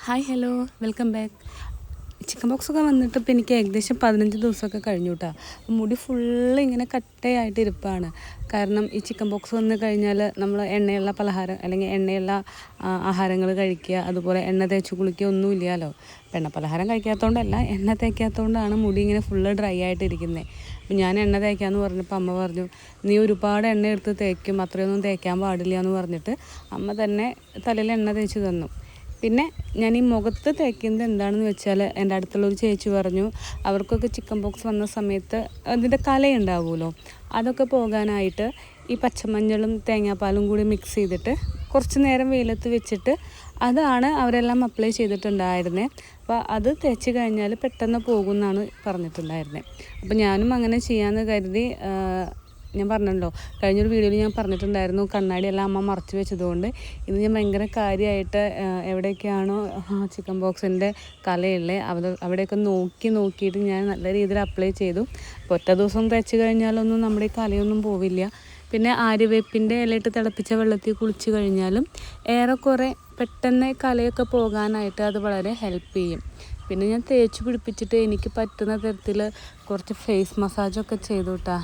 Hi hello welcome back. Chicken ബോക്സൊക്കെ വന്നിട്ട് ഇപ്പോൾ എനിക്ക് ഏകദേശം 15 ദിവസമൊക്കെ കഴിഞ്ഞു കേട്ടോ. മുടി ഫുള്ള് ഇങ്ങനെ കട്ടയായിട്ട് ഇരിപ്പാണ്. കാരണം ഈ ചിക്കൻ ബോക്സ് വന്നു കഴിഞ്ഞാൽ നമ്മൾ എണ്ണയുള്ള പലഹാരം അല്ലെങ്കിൽ എണ്ണയുള്ള ആഹാരങ്ങൾ കഴിക്കുക, അതുപോലെ എണ്ണ തേച്ച് കുളിക്കുക ഒന്നുമില്ലല്ലോ. എണ്ണ പലഹാരം കഴിക്കാത്തതുകൊണ്ടല്ല, എണ്ണ തേക്കാത്തതുകൊണ്ടാണ് മുടി ഇങ്ങനെ ഫുള്ള് ഡ്രൈ ആയിട്ടിരിക്കുന്നത്. അപ്പോൾ ഞാൻ എണ്ണ തേക്കാമെന്ന് പറഞ്ഞപ്പോൾ അമ്മ പറഞ്ഞു, നീ ഒരുപാട് എണ്ണ എടുത്ത് തേക്കും, അത്രയൊന്നും തേക്കാൻ പാടില്ല എന്ന് പറഞ്ഞിട്ട് അമ്മ തന്നെ തലയിൽ എണ്ണ തേച്ച് തന്നു. പിന്നെ ഞാൻ ഈ മുഖത്ത് തേക്കുന്നത് എന്താണെന്ന് വെച്ചാൽ, എൻ്റെ അടുത്തുള്ളൊരു ചേച്ചി പറഞ്ഞു, അവർക്കൊക്കെ ചിക്കൻ ബോക്സ് വന്ന സമയത്ത് അതിൻ്റെ കലയുണ്ടാവുമല്ലോ, അതൊക്കെ പോകാനായിട്ട് ഈ പച്ചമഞ്ഞളും തേങ്ങാപ്പാലും കൂടി മിക്സ് ചെയ്തിട്ട് കുറച്ച് നേരം വെയിലത്ത് വെച്ചിട്ട് അതാണ് അവരെല്ലാം അപ്ലൈ ചെയ്തിട്ടുണ്ടായിരുന്നത്. അപ്പോൾ അത് തേച്ച് കഴിഞ്ഞാൽ പെട്ടെന്ന് പോകുമെന്നാണ് പറഞ്ഞിട്ടുണ്ടായിരുന്നത്. അപ്പോൾ ഞാനും അങ്ങനെ ചെയ്യാമെന്ന് കരുതി. ഞാൻ പറഞ്ഞല്ലോ, കഴിഞ്ഞൊരു വീഡിയോയിൽ ഞാൻ പറഞ്ഞിട്ടുണ്ടായിരുന്നു, കണ്ണാടിയെല്ലാം അമ്മ മറച്ച് വെച്ചതുകൊണ്ട് ഇത് ഞാൻ ഭയങ്കര കാര്യമായിട്ട് എവിടെയൊക്കെയാണോ ചിക്കൻ ബോക്സിൻ്റെ കലയുള്ളത് അവിടെയൊക്കെ നോക്കിയിട്ട് ഞാൻ നല്ല രീതിയിൽ അപ്ലൈ ചെയ്തു. അപ്പോൾ ഒറ്റ ദിവസം തേച്ച് കഴിഞ്ഞാലൊന്നും നമ്മുടെ ഈ കലയൊന്നും പോവില്ല. പിന്നെ ആര്യവേപ്പിൻ്റെ ഇലയിട്ട് തിളപ്പിച്ച വെള്ളത്തിൽ കുളിച്ച് കഴിഞ്ഞാലും ഏറെക്കുറെ പെട്ടെന്ന് കലയൊക്കെ പോകാനായിട്ട് അത് വളരെ ഹെൽപ്പ് ചെയ്യും. പിന്നെ ഞാൻ തേച്ച് പിടിപ്പിച്ചിട്ട് എനിക്ക് പറ്റുന്ന തരത്തിൽ കുറച്ച് ഫേസ് മസാജൊക്കെ ചെയ്തു കേട്ടോ.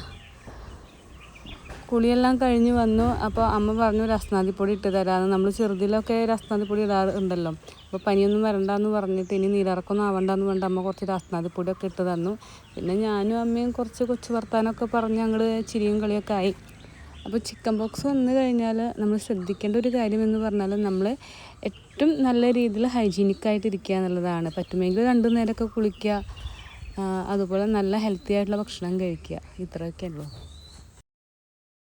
കുളിയെല്ലാം കഴിഞ്ഞ് വന്നു. അപ്പോൾ അമ്മ പറഞ്ഞു രസ്നാദിപ്പൊടി ഇട്ട് തരാമെന്ന്. നമ്മൾ ചെറുതിലൊക്കെ രസ്നാദിപ്പൊടി ഇടാറുണ്ടല്ലോ. അപ്പോൾ പനിയൊന്നും വരണ്ടെന്ന് പറഞ്ഞിട്ട് ഇനി നീരിറക്കൊന്നും ആവണ്ടെന്ന് പറഞ്ഞിട്ട് അമ്മ കുറച്ച് രസ്നാദിപ്പൊടിയൊക്കെ ഇട്ട് തന്നു. പിന്നെ ഞാനും അമ്മയും കുറച്ച് കൊച്ചു വർത്താനമൊക്കെ പറഞ്ഞ് ഞങ്ങൾ ചിരിയും കളിയൊക്കെ ആയി. അപ്പോൾ ചിക്കൻ ബോക്സ് വന്നു കഴിഞ്ഞാൽ നമ്മൾ ശ്രദ്ധിക്കേണ്ട ഒരു കാര്യമെന്ന് പറഞ്ഞാൽ, നമ്മൾ ഏറ്റവും നല്ല രീതിയിൽ ഹൈജീനിക്കായിട്ടിരിക്കുക എന്നുള്ളതാണ്. പറ്റുമെങ്കിൽ 2 നേരമൊക്കെ കുളിക്കുക, അതുപോലെ നല്ല ഹെൽത്തി ആയിട്ടുള്ള ഭക്ഷണം കഴിക്കുക. ഇത്രയൊക്കെ ഉള്ളൂ.